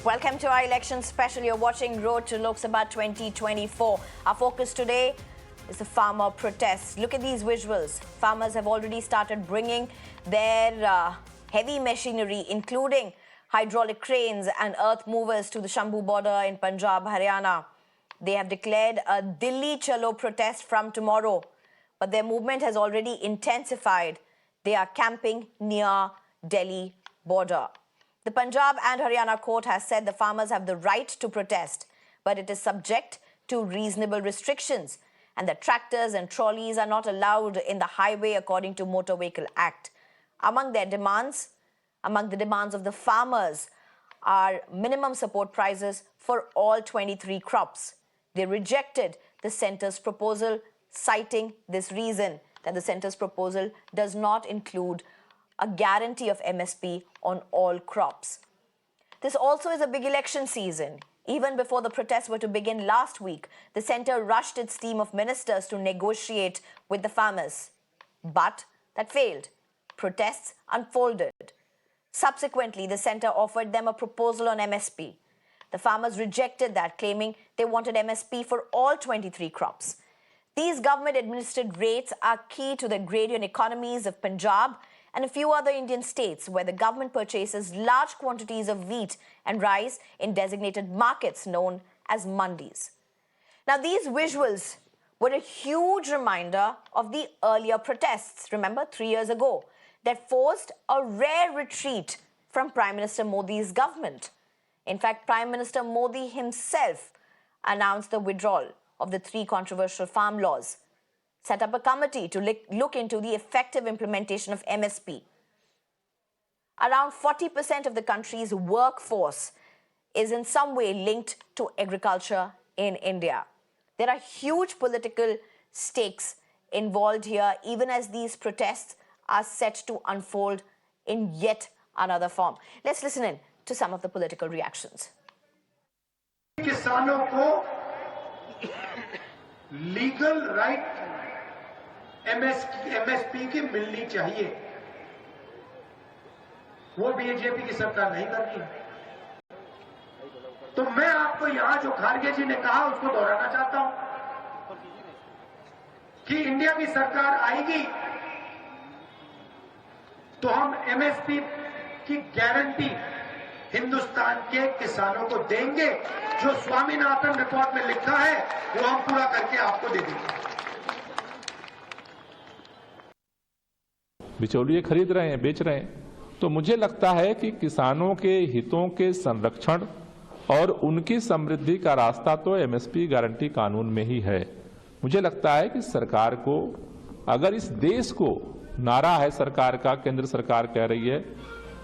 Welcome to our election special. You're watching Road to Lok Sabha 2024. Our focus today is the farmer protests. Look at these visuals. Farmers have already started bringing their heavy machinery, including hydraulic cranes and earth movers, to the Shambhu border in Punjab, Haryana. They have declared a Delhi Chalo protest from tomorrow, but their movement has already intensified. They are camping near Delhi border. The Punjab and Haryana court has said the farmers have the right to protest, but it is subject to reasonable restrictions, and that tractors and trolleys are not allowed in the highway according to Motor Vehicle Act. Among the demands of the farmers are minimum support prices for all 23 crops. They rejected the centre's proposal, citing this reason, that the centre's proposal does not include a guarantee of MSP on all crops. This also is a big election season. Even before the protests were to begin last week, the centre rushed its team of ministers to negotiate with the farmers. But that failed. Protests unfolded. Subsequently, the centre offered them a proposal on MSP. The farmers rejected that, claiming they wanted MSP for all 23 crops. These government-administered rates are key to the agrarian economies of Punjab and a few other Indian states, where the government purchases large quantities of wheat and rice in designated markets known as mandis. Now, these visuals were a huge reminder of the earlier protests, remember, 3 years ago, that forced a rare retreat from Prime Minister Modi's government. In fact, Prime Minister Modi himself announced the withdrawal of the 3 controversial farm laws, set up a committee to look into the effective implementation of MSP. Around 40% of the country's workforce is in some way linked to agriculture in India. There are huge political stakes involved here, even as these protests are set to unfold in yet another form. Let's listen in to some of the political reactions. किसानों को legal right MSP की मिलनी चाहिए, वो BJP की सरकार नहीं कर रही। तो मैं आपको यहां जो खारगे जी ने कहा उसको दोहराना चाहता हूं कि इंडिया की सरकार आएगी तो हम एमएसपी की गारंटी हिंदुस्तान के किसानों को देंगे। जो स्वामीनाथन रिपोर्ट में लिखा है वो हम पूरा करके आपको दे देंगे। बिचौलिए खरीद रहे हैं, बेच रहे हैं, तो मुझे लगता है कि किसानों के हितों के संरक्षण और उनकी समृद्धि का रास्ता तो एमएसपी गारंटी कानून में ही है। मुझे लगता है कि सरकार को, अगर इस देश को, नारा है सरकार का, केंद्र सरकार कह रही है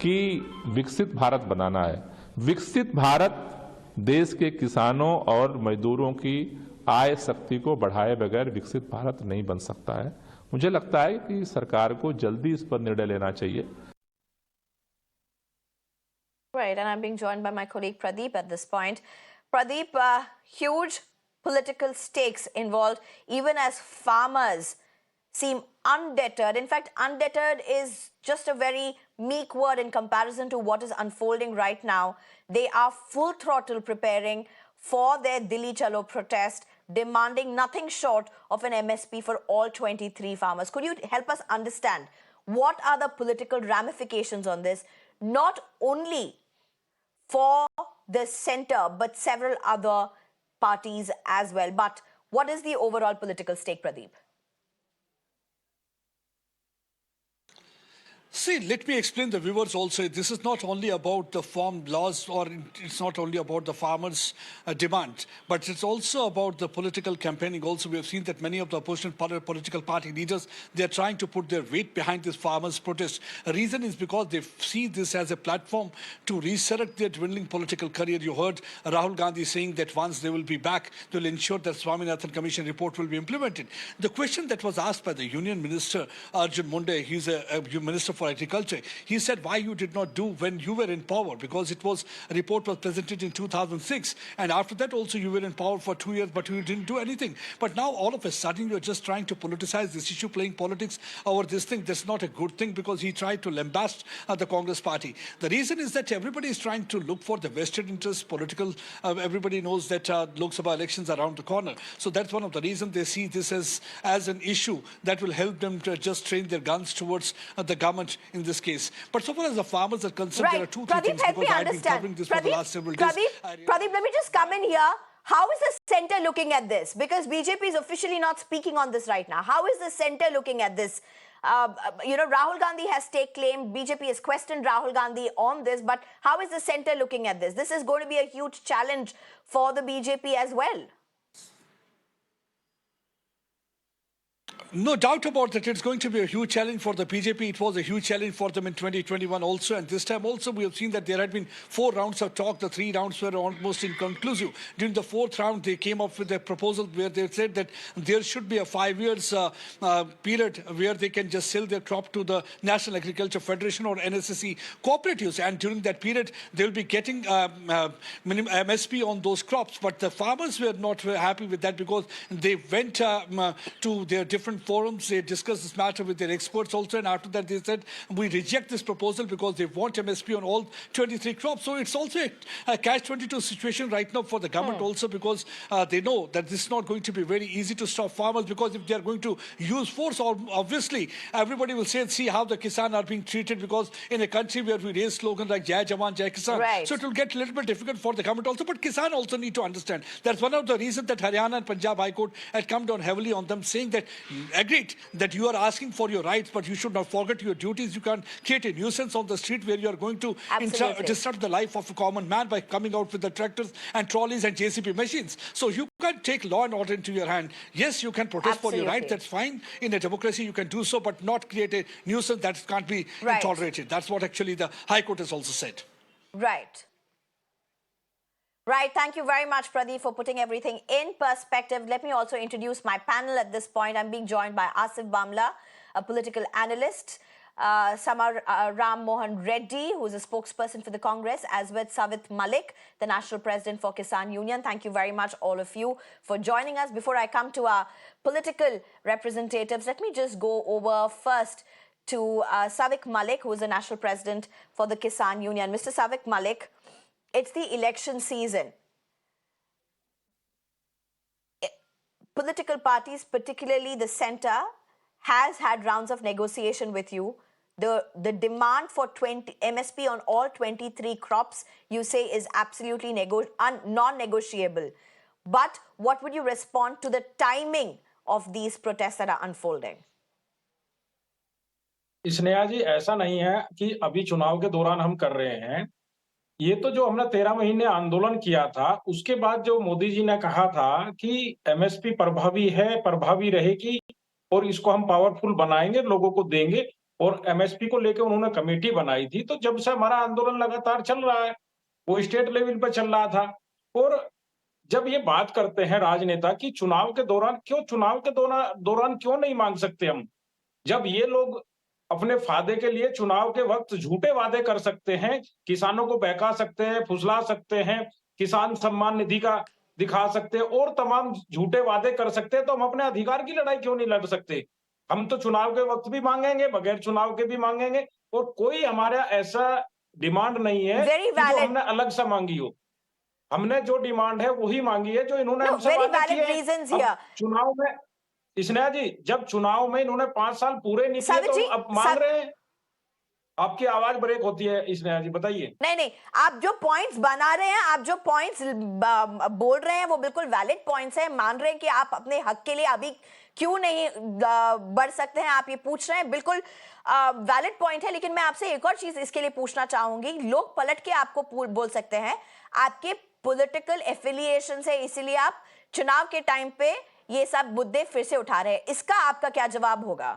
कि विकसित भारत बनाना है, विकसित भारत देश के किसानों और मजदूरों की आय शक्ति को बढ़ाए बगैर विकसित भारत नहीं बन सकता है। मुझे लगता है कि सरकार को जल्दी इस पर निर्णय लेना चाहिए। Right, and I'm being joined by my colleague Pradeep at this point. Pradeep, huge political stakes involved, even as farmers seem undeterred. In fact, undeterred is just a very meek word in comparison to what is unfolding right now. They are full throttle preparing for their Delhi Chalo protest, demanding nothing short of an MSP for all 23 farmers. Could you help us understand what are the political ramifications on this, not only for the centre, but several other parties as well? But what is the overall political stake, Pradeep? See, let me explain the viewers also. This is not only about the farm laws, or it's not only about the farmers' demand, but it's also about the political campaigning. Also, we have seen that many of the opposition political party leaders, they are trying to put their weight behind this farmers' protest. The reason is because they see this as a platform to resurrect their dwindling political career. You heard Rahul Gandhi saying that once they will be back, they will ensure that Swaminathan Commission report will be implemented. The question that was asked by the Union Minister, Arjun Munde, he's a Minister for for Agriculture. He said why you did not do when you were in power, because it was a report was presented in 2006, and after that also you were in power for 2 years, but you didn't do anything. But now all of a sudden you're just trying to politicize this issue, playing politics over this thing. That's not a good thing, because he tried to lambast the Congress party. The reason is that everybody is trying to look for the vested interest, political. Everybody knows that Lok Sabha elections are around the corner. So that's one of the reasons they see this as an issue that will help them to just train their guns towards the government in this case. But so far as the farmers are concerned, there are two, three things, because I've been covering this for the last several days. Pradeep, let me just come in here. How is the centre looking at this? Because BJP is officially not speaking on this right now. How is the centre looking at this? Rahul Gandhi has take claim. BJP has questioned Rahul Gandhi on this. But how is the centre looking at this? This is going to be a huge challenge for the BJP as well. No doubt about that. It's going to be a huge challenge for the BJP. It was a huge challenge for them in 2021 also. And this time also we have seen that there had been 4 rounds of talk. The 3 rounds were almost inconclusive. During the 4th round, they came up with a proposal where they said that there should be a 5 years period where they can just sell their crop to the National Agriculture Federation or NSSE cooperatives. And during that period, they'll be getting minimum MSP on those crops. But the farmers were not very happy with that, because they went to their different forums. They discussed this matter with their experts also, and after that they said we reject this proposal because they want MSP on all 23 crops. So it's also a catch-22 situation right now for the government also, because they know that this is not going to be very easy to stop farmers, because if they are going to use force, obviously everybody will say, see how the Kisan are being treated, because in a country where we raise slogans like Jai Jawan, Jai Kisan, right. So it will get a little bit difficult for the government also. But Kisan also need to understand that's one of the reasons that Haryana and Punjab High Court had come down heavily on them, saying that agreed that you are asking for your rights, but you should not forget your duties. You can't create a nuisance on the street where you are going to disrupt the life of a common man by coming out with the tractors and trolleys and JCB machines. So you can take law and order into your hand. Yes, you can protest for your rights. That's fine. In a democracy, you can do so, but not create a nuisance that can't be tolerated. That's what actually the High Court has also said. Right. Right. Thank you very much, Pradeep, for putting everything in perspective. Let me also introduce my panel at this point. I'm being joined by Asif Bamla, a political analyst, Samar Ram Mohan Reddy, who is a spokesperson for the Congress, as well as Savit Malik, the National President for Kisan Union. Thank you very much, all of you, for joining us. Before I come to our political representatives, let me just go over first to Savit Malik, who is the National President for the Kisan Union. Mr. Savit Malik, it's the election season. Political parties, particularly the centre, has had rounds of negotiation with you. The demand for MSP on all 23 crops, you say, is absolutely non-negotiable. But what would you respond to the timing of these protests that are unfolding? Sneha जी, ऐसा नहीं है कि अभी चुनाव के दौरान हम कर रहे हैं। ये तो जो हमने 13 महीने आंदोलन किया था, उसके बाद जो मोदी जी ने कहा था कि एमएसपी प्रभावी है, प्रभावी रहेगी और इसको हम पावरफुल बनाएंगे, लोगों को देंगे, और एमएसपी को लेकर उन्होंने कमेटी बनाई थी। तो जब से हमारा आंदोलन लगातार चल रहा है, वो स्टेट लेवल पर चल रहा था। और जब ये बात करते हैं राजनेता कि चुनाव के दौरान क्यों नहीं मांग सकते हम, जब ये लोग अपने फायदे के लिए चुनाव के वक्त झूठे वादे कर सकते हैं, किसानों को बहका सकते हैं, फुसला सकते हैं, किसान सम्मान निधि का दिखा सकते हैं और तमाम झूठे वादे कर सकते हैं, तो हम अपने अधिकार की लड़ाई क्यों नहीं लड़ सकते? हम तो चुनाव के वक्त भी मांगेंगे, बगैर चुनाव के भी मांगेंगे, और कोई हमारा ऐसा डिमांड नहीं है कि जो हमने अलग से मांगी हो। हमने जो डिमांड है वही मांगी है जो इन्होंने हमसे वादे किए हैं। चुनाव में स्नेहा जी, जब चुनाव में इन्होंने 5 साल पूरे नहीं किए तो अब मांग रहे हैं। आपकी आवाज ब्रेक होती है स्नेहा जी, बताइए। नहीं, आप जो पॉइंट्स बना रहे हैं, आप जो पॉइंट्स बोल रहे हैं, वो बिल्कुल वैलिड पॉइंट्स हैं। मान रहे हैं कि आप अपने हक के लिए अभी क्यों नहीं बढ़ सकते हैं, आप ये पूछ रहे हैं, बिल्कुल वैलिड पॉइंट है। लेकिन मैं आपसे एक और चीज इसके लिए पूछना चाहूंगी। लोग पलट के आपको बोल सकते हैं आपके पॉलिटिकल एफिलिएशन से, इसीलिए आप चुनाव के टाइम पे ये सब मुद्दे फिर से उठा रहे हैं। इसका आपका क्या जवाब होगा?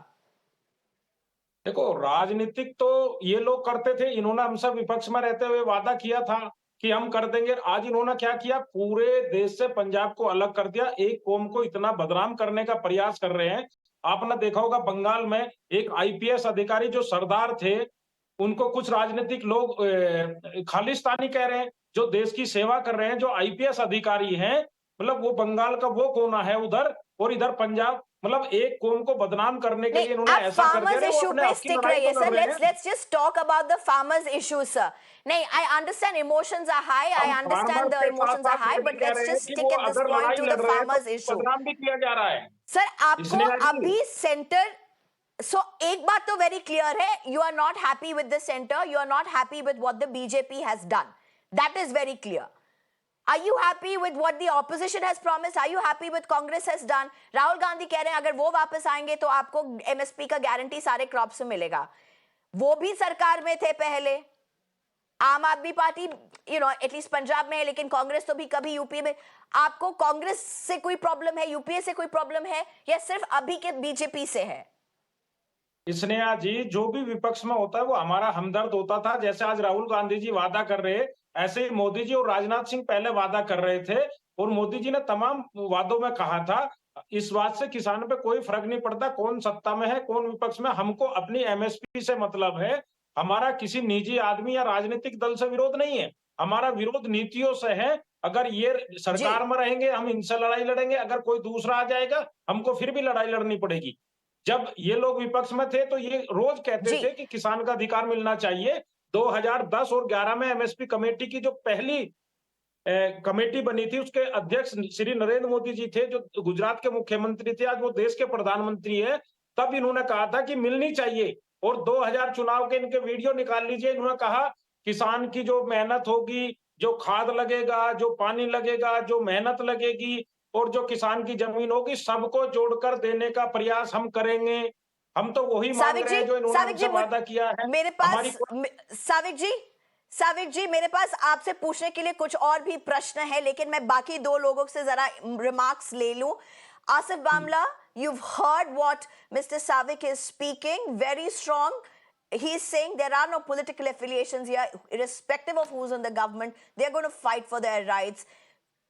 देखो, राजनीतिक तो ये लोग करते थे, इन्होंने हमसे विपक्ष में रहते हुए वादा किया था कि हम कर देंगे। आज इन्होंने क्या किया, पूरे देश से पंजाब को अलग कर दिया, एक कौम को इतना बदनाम करने का प्रयास कर रहे हैं आपने देखा होगा बंगाल में एक आईपीएस अधिकारी जो सरदार थे, उनको कुछ राजनीतिक लोग खालिस्तानी कह रहे हैं, जो देश की सेवा कर रहे हैं, जो आईपीएस अधिकारी हैं, मतलब वो बंगाल का वो कोना है उधर, और इधर पंजाब, मतलब एक कौम को बदनाम करने के नहीं, लिए इन्होंने आप ऐसा कर दिया। फार्मर्स वो इशू अपने पे हक की स्टिक लड़ाई रहिए तो लड़ सर। रहे हैं। Let's just talk about the farmers issue sir. नहीं, I understand emotions are high, I hmm understand farmers the के साथ इमोशंस आर साथ हाई, ये भी बट कह लेट्स रहे हैं जस्ट कि स्टिक वो एट दिस अगर पॉइंट लड़ाई टू द लड़ रहे हैं फार्मर्स तो इशू। बदनाम भी किया जा रहा है। सर आपको स्नेहा जी, अभी सेंटर, एक बात तो वेरी क्लियर है, you are not happy with the centre, you are not happy with what the BJP has done, that is very clear. Are you happy with what the opposition has promised? Are you happy with Congress has done? Rahul Gandhi कह रहे हैं अगर वो वापस आएंगे तो आपको MSP का गारंटी सारे क्रॉप से मिलेगा. वो भी सरकार में थे पहले. आम आदमी पार्टी एटलीस्ट पंजाब में है, लेकिन कांग्रेस तो भी कभी यूपी में. आपको कांग्रेस से कोई प्रॉब्लम है, यूपीए से कोई प्रॉब्लम है, या सिर्फ अभी के बीजेपी से है? स्नेहा जी, जो भी विपक्ष में होता है वो हमारा हमदर्द होता था। जैसे आज राहुल गांधी जी वादा कर रहे, ऐसे ही मोदी जी और राजनाथ सिंह पहले वादा कर रहे थे, और मोदी जी ने तमाम वादों में कहा था इस बात से किसानों पे कोई फर्क नहीं पड़ता कौन सत्ता में है कौन विपक्ष में, हमको अपनी एमएसपी से मतलब है। हमारा किसी निजी आदमी या राजनीतिक दल से विरोध नहीं है, हमारा विरोध नीतियों से है। अगर ये सरकार में रहेंगे हम इनसे लड़ाई लड़ेंगे, अगर कोई दूसरा आ जाएगा हमको फिर भी लड़ाई लड़नी पड़ेगी। जब ये लोग विपक्ष में थे तो ये रोज कहते थे कि किसान का अधिकार मिलना चाहिए। 2010 और 11 में एमएसपी कमेटी की जो पहली कमेटी बनी थी, उसके अध्यक्ष श्री नरेंद्र मोदी जी थे, जो गुजरात के मुख्यमंत्री थे, आज वो देश के प्रधानमंत्री है। तब इन्होंने कहा था कि मिलनी चाहिए, और 2000 चुनाव के इनके वीडियो निकाल लीजिए। इन्होंने कहा किसान की जो मेहनत होगी, जो खाद लगेगा, जो पानी लगेगा, जो मेहनत लगेगी, और जो किसान की जमीन होगी, सबको जोड़कर देने का प्रयास हम करेंगे। हम तो वही मांग रहे हैं जो इन्होंने हमसे वादा किया है। मेरे पास साविक जी मेरे पास आपसे पूछने के लिए कुछ और भी प्रश्न है, लेकिन मैं बाकी दो लोगों से जरा रिमार्क्स ले लूं. आसिफ बामला, you've heard what Mr. Savik is speaking, very strong. He is saying there are no political affiliations here, irrespective of who's in the government, they're going to fight for their rights.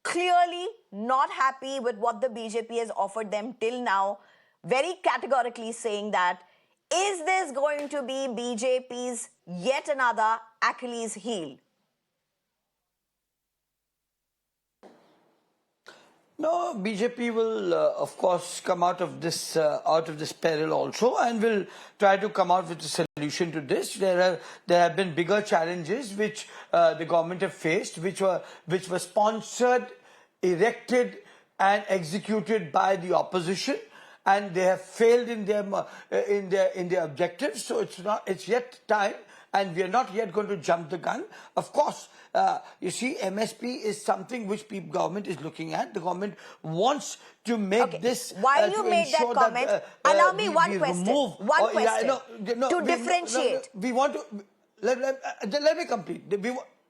Clearly not happy with what the BJP has offered them till now, very categorically saying that, is this going to be BJP's yet another Achilles heel? No, BJP will, of course, come out of this peril also, and will try to come out with a solution to this. There have been bigger challenges which the government have faced, which were sponsored, erected, and executed by the opposition, and they have failed in their objectives. So it's yet time, and we are not yet going to jump the gun. Of course, you see, MSP is something which government is looking at. The government wants to make this. While you made that comment, allow me one question. To differentiate. We want to let me complete.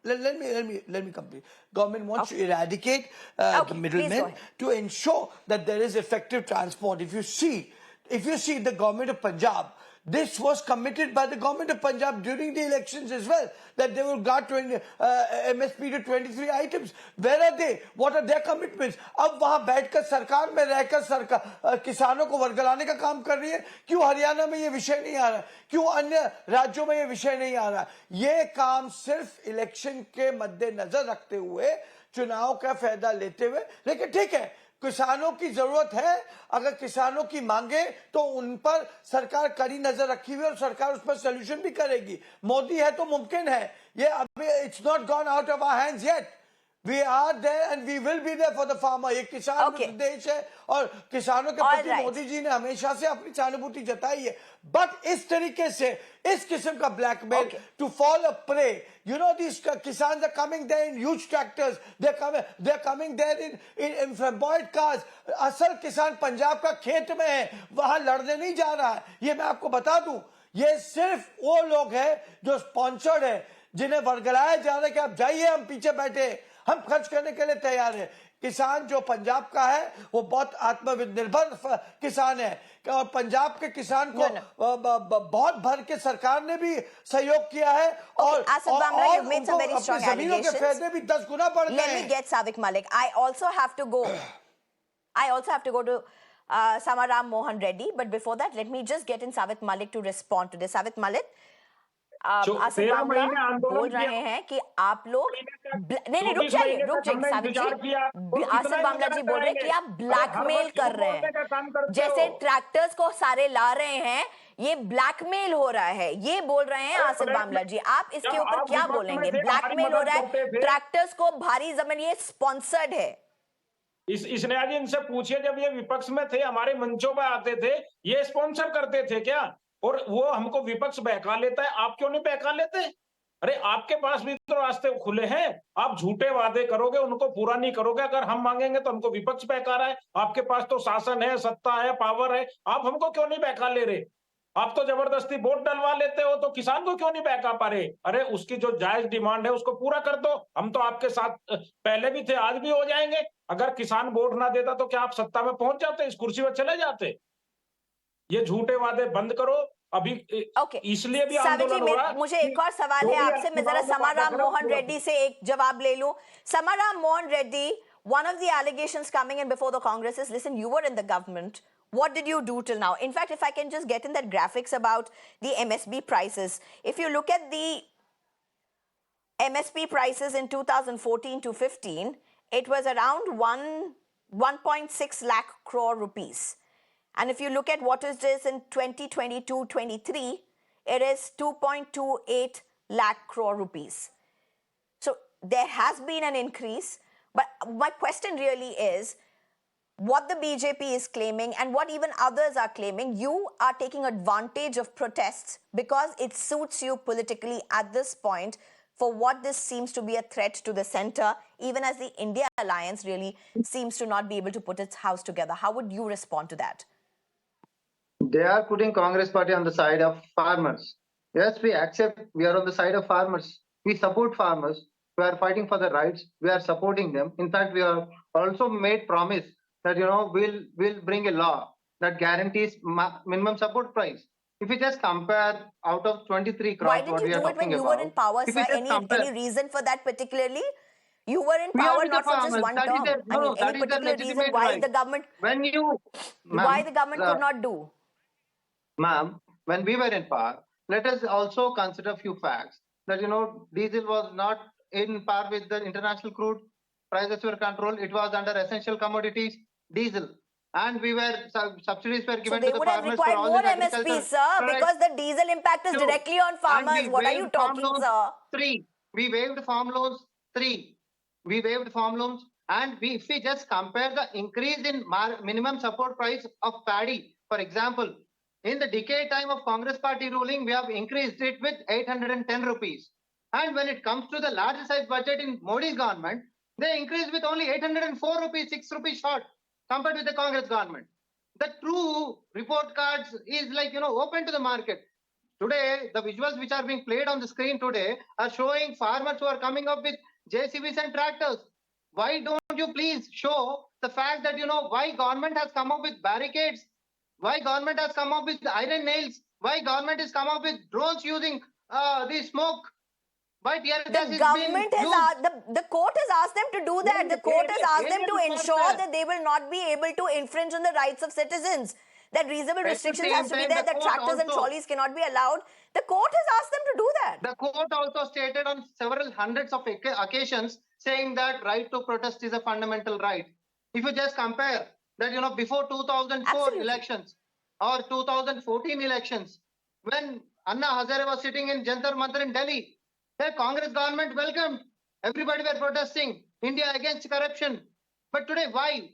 Let me complete. Government wants to eradicate the middlemen to ensure that there is effective transport. If you see the government of Punjab, this was committed by the government of Punjab during the elections as well, that they will guard MSP to 23 items. Where are they? What are their commitments? अब वहाँ बैठकर सरकार में रहकर सरकार किसानों को वर्गलाने का काम कर रही है. क्यों हरियाणा में ये विषय नहीं आ रहा? क्यों अन्य राज्यों में ये विषय नहीं आ रहा? ये काम सिर्फ इलेक्शन के मद्देनजर रखते हुए, चुनाव का फायदा लेते हुए. लेकिन ठीक है, किसानों की जरूरत है, अगर किसानों की मांगे तो उन पर सरकार कड़ी नजर रखी हुई है और सरकार उस पर सोल्यूशन भी करेगी. मोदी है तो मुमकिन है. ये अभी it's not gone out of our hands yet. We are there and we will be there for the farmer. ये किसान देश है और किसानों के प्रति मोदी जी ने हमेशा से अपनी सहानुभूति जताई है. बट इस तरीके से, इस किस्म का blackmail to fall a prey, you know, these Kisans are coming there in huge tractors. They're coming there in flamboyant cars. असल किसान पंजाब का खेत में है, वहां लड़ने नहीं जा रहा है. ये मैं आपको बता दूं, ये सिर्फ वो लोग हैं जो स्पॉन्सर्ड है, जिन्हें वर्गलाया जा रहा है कि आप जाइए, हम पीछे बैठे, हम खर्च करने के लिए तैयार है. किसान जो पंजाब का है वो बहुत आत्मनिर्भर किसान है, और पंजाब के किसान को बहुत भर के सरकार ने भी सहयोग किया है, और जमीनों के फायदे भी 10 गुना बढ़ गए. Let me get Savit Malik. I also have to go to Samaram Mohan Reddy. But before that, let me just get in Savit Malik to respond to this. Savit Malik, Asif 13 बामला महीने आंदोलन बोल किया, रहे हैं कि आप लोग नहीं रुक 24 जाइए, महीने रुक तक जाइए हमने सावित जी। इंतजार किया और आसिफ कितना बामला इंतजार जी बोल रहे हैं कराएंगे? कि आप अरे हर बार ब्लैकमेल झूठ कर रहे बोलने का काम हैं, करते जैसे हो। ट्रैक्टर्स को सारे ला रहे हैं, ये ब्लैकमेल हो रहा है, ये बोल रहे हैं आसिफ बामला जी। आप इसके जब ऊपर आप क्या विपक्ष में बोलेंगे? थे, हमारी ब्लैकमेल हो मदद रहा है, करते थे। ट्रैक्टर्स को भारी जमीन, ये स्पॉन्सर्ड है। इस स्नेहा जी इनसे पूछिए, जब ये विपक्ष में थे, हमारे मंचों पर आते थे, ये स्पॉन्सर करते थे क्या? और वो हमको विपक्ष बहका लेता है, आप क्यों नहीं बहका लेते? अरे आपके पास भी तो रास्ते खुले हैं, आप झूठे वादे करोगे, उनको पूरा नहीं करोगे। अगर हम मांगेंगे तो हमको विपक्ष बहका रहा है, आपके पास तो शासन है, सत्ता है, पावर है, आप हमको क्यों नहीं बहका ले रहे? आप तो जबरदस्ती वोट डलवा लेते हो, तो किसान को क्यों नहीं बहका पा रहे? अरे उसकी जो जायज डिमांड है उसको पूरा कर दो। हम तो आपके साथ पहले भी थे, आज भी हो जाएंगे। अगर किसान वोट ना देता तो क्या आप सत्ता में पहुंच जाते, इस कुर्सी पर चले जाते? ये झूठे वादे बंद करो। अभी इसलिए भी आंदोलन हो रहा है। मुझे एक और सवाल है आपसे, मैं जरा समाराम मोहन रेड्डी से एक जवाब ले लूं। Samaram Mohan Reddy, one of the allegations coming in before the Congress is, listen, you were in the government. What did you do till now? In fact, if I can just get in that graphics about the MSP prices, if you look at the MSP prices in 2014 to 15, it was around 1.6 lakh crore rupees. And if you look at what is this in 2022-23, it is 2.28 lakh crore rupees. So there has been an increase. But my question really is, what the BJP is claiming and what even others are claiming, you are taking advantage of protests because it suits you politically at this point for what this seems to be a threat to the center, even as the India alliance really seems to not be able to put its house together. How would you respond to that? They are putting Congress party on the side of farmers. Yes, we accept we are on the side of farmers. We support farmers. We are fighting for the rights. We are supporting them. In fact, we have also made promise that we'll bring a law that guarantees minimum support price. If you just compare out of 23 crops, why didn't you do it when you were in power, sir? Any reason for that particularly? You were in power not for just one term. Any particular reason why the government could not do? Ma'am, when we were in power, let us also consider a few facts that diesel was not in par with the international crude. Prices were controlled. It was under essential commodities, diesel. And subsidies were given to the farmers. So they would have required more MSP, sir, because the diesel impact is directly on farmers. What are you talking, sir? We waived farm loans. We waived farm loans. And if we just compare the increase in minimum support price of paddy, for example, in the decade time of Congress party ruling, we have increased it with 810 rupees. And when it comes to the large size budget in Modi's government, they increased with only 804 rupees, 6 rupees short compared with the Congress government. The true report cards is open to the market. Today, the visuals which are being played on the screen today are showing farmers who are coming up with JCBs and tractors. Why don't you please show the fact that, why government has come up with barricades? Why government has come up with iron nails? Why government has come up with drones using the smoke? Why the government has asked, the court has asked them to do that. The court has asked them to ensure that they will not be able to infringe on the rights of citizens. That reasonable restrictions has to be there, that tractors and trolleys cannot be allowed. The court has asked them to do that. The court also stated on several hundreds of occasions saying that right to protest is a fundamental right. If you just compare that, before 2004 elections or 2014 elections, when Anna Hazare was sitting in Jantar Mantar in Delhi, the Congress government welcomed. Everybody were protesting India against corruption. But today, why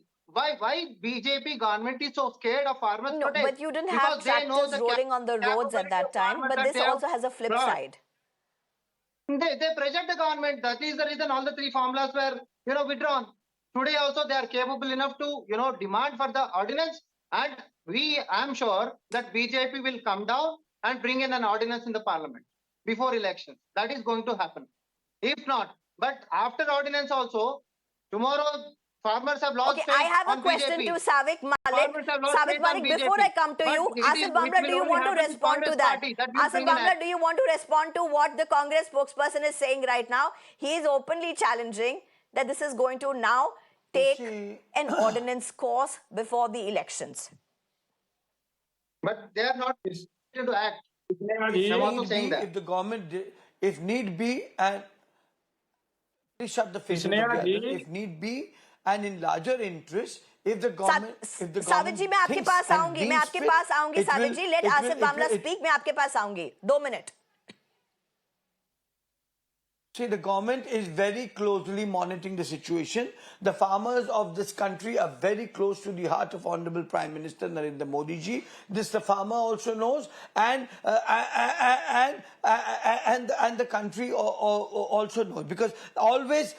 BJP government is so scared of farmers' protest? But you didn't have tractors rolling on the roads at that time. But this also has a flip side. They pressured the government. That is the reason all the three formulas were withdrawn. Today also they are capable enough to demand for the ordinance, and I am sure that BJP will come down and bring in an ordinance in the parliament before elections. That is going to happen. If not, but after ordinance also, tomorrow farmers have lost faith. I have a question to Savit Malik. Savit Malik, before I come to you, Asif Bamla, do you want to respond to that? Asif Bamla, do you want to respond to what the Congress spokesperson is saying right now? He is openly challenging that this is going to now take see- an ordinance course before the elections? But they are not to act. If I'm also need saying be, that. if the government, if need be, and please shut the faces of the Sneha others. ji- If need be, and in larger interest, if the government, if the सावित government जी मैं आपके thinks pass and आऊंगी मैं deems आपके fit, पास आऊंगी it will- Savit ji let it will- Asif it will- मामला it- speak मैं आपके पास आऊंगी 2 minute See, the government is very closely monitoring the situation. The farmers of this country are very close to the heart of Honorable Prime Minister Narendra Modi ji. This the farmer also knows, and the country also knows, because always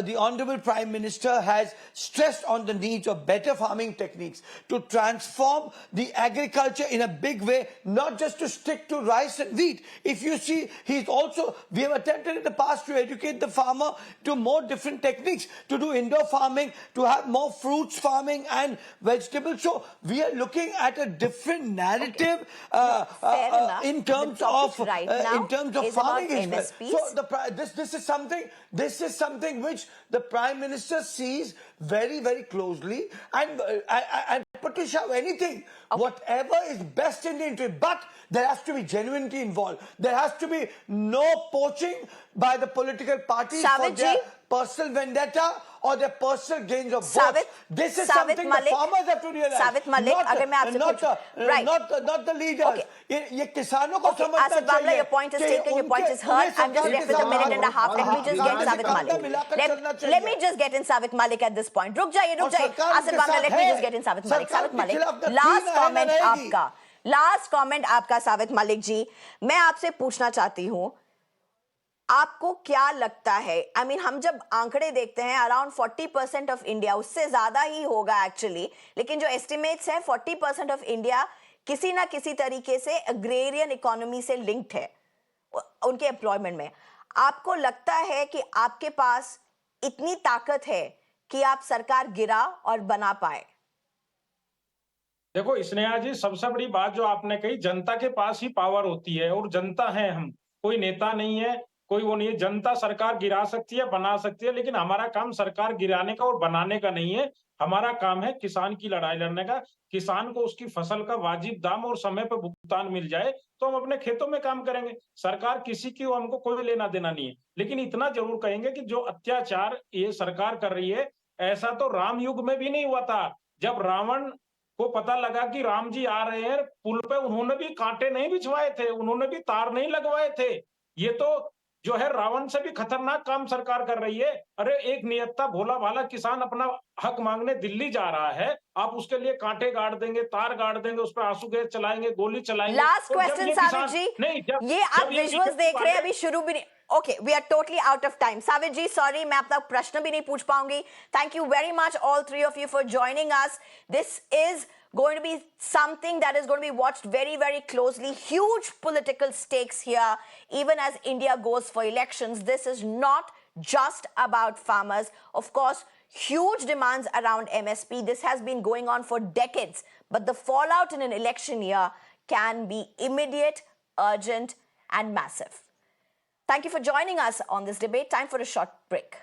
the Honorable Prime Minister has stressed on the needs of better farming techniques to transform the agriculture in a big way, not just to stick to rice and wheat. If you see, we have attempted in the past to educate the farmer to more different techniques, to do indoor farming, to have more fruits farming and vegetables. So we are looking at a different narrative Fair enough. in terms The topic of right now in terms of is about farming as well. MSPs. So this is something which the Prime Minister sees very, very closely, and put to shove anything, whatever is best in the interest. But there has to be genuinity involved. There has to be no poaching by the political parties for Savit their ji? personal vendetta or their personal gains of Savit- votes. This is Savit something Malik- the farmers have to realize. Savit Malik, अगर मैं आपसे right. not the leaders. Okay. ये किसानों को Okay, समझना Asif Bamla, चाहिए your point is कि taken, your point उनके- is heard. उन्हें I'm just सरकार left के with a minute साथ and a half. Let me just get सरकार Savit के Malik. साथ मिलाकर चलना Let चाहिए। me just get in Savit Malik at this point. रुक जाइए और सरकार Asif उनके Bamla, साथ let me है। just get in Savit Malik. सरकार Savit के Malik, खिलाफ the last clean comment hand रहेगी। आपका, last comment आपका सावित मलिक जी, मैं आपसे पूछना चाहती हूँ, आपको क्या लगता है, आई मीन हम जब आंकड़े देखते हैं अराउंड 40% ऑफ इंडिया, उससे ज्यादा ही होगा एक्चुअली, लेकिन जो एस्टिमेट्स है 40% ऑफ इंडिया किसी ना किसी तरीके से अग्रेरियन इकोनॉमी से लिंक्ड है उनके एम्प्लॉयमेंट में। आपको लगता है कि आपके पास इतनी ताकत है कि आप सरकार गिरा और बना पाए? देखो स्नेहा जी, सबसे बड़ी बात जो आपने कही, जनता के पास ही पावर होती है, और जनता है हम, कोई नेता नहीं है, कोई वो नहीं है। जनता सरकार गिरा सकती है, बना सकती है, लेकिन हमारा काम सरकार गिराने का और बनाने का नहीं है। हमारा काम है किसान की लड़ाई लड़ने का। किसान को उसकी फसल का वाजिब दाम और समय पर भुगतान मिल जाए तो हम अपने खेतों में काम करेंगे। सरकार किसी की हमको कोई लेना देना नहीं है, लेकिन इतना जरूर कहेंगे कि जो अत्याचार ये सरकार कर रही है, ऐसा तो राम युग में भी नहीं हुआ था। जब रावण को पता लगा कि राम जी आ रहे हैं, पुल पे उन्होंने भी कांटे नहीं बिछवाए थे, उन्होंने भी तार नहीं लगवाए थे। ये तो जो है रावण से भी खतरनाक काम सरकार कर रही है। अरे एक नियत्ता भोला भाला किसान अपना हक मांगने दिल्ली जा रहा है, आप उसके लिए कांटे गाड़ देंगे, तार गाड़ देंगे, उस पर आंसू गैस चलाएंगे, गोली चलाएंगे। लास्ट क्वेश्चन सावित जी, ये आप विजुअल्स देख रहे हैं, अभी शुरू भी नहीं। Okay, we are totally out of time. Savit ji, sorry, मैं आपका प्रश्न भी नहीं पूछ पाऊंगी. Thank you very much, all three of you, for joining us. This is going to be something that is going to be watched very, very closely. Huge political stakes here, even as India goes for elections. This is not just about farmers. Of course, huge demands around MSP. This has been going on for decades. But the fallout in an election year can be immediate, urgent, and massive. Thank you for joining us on this debate. Time for a short break.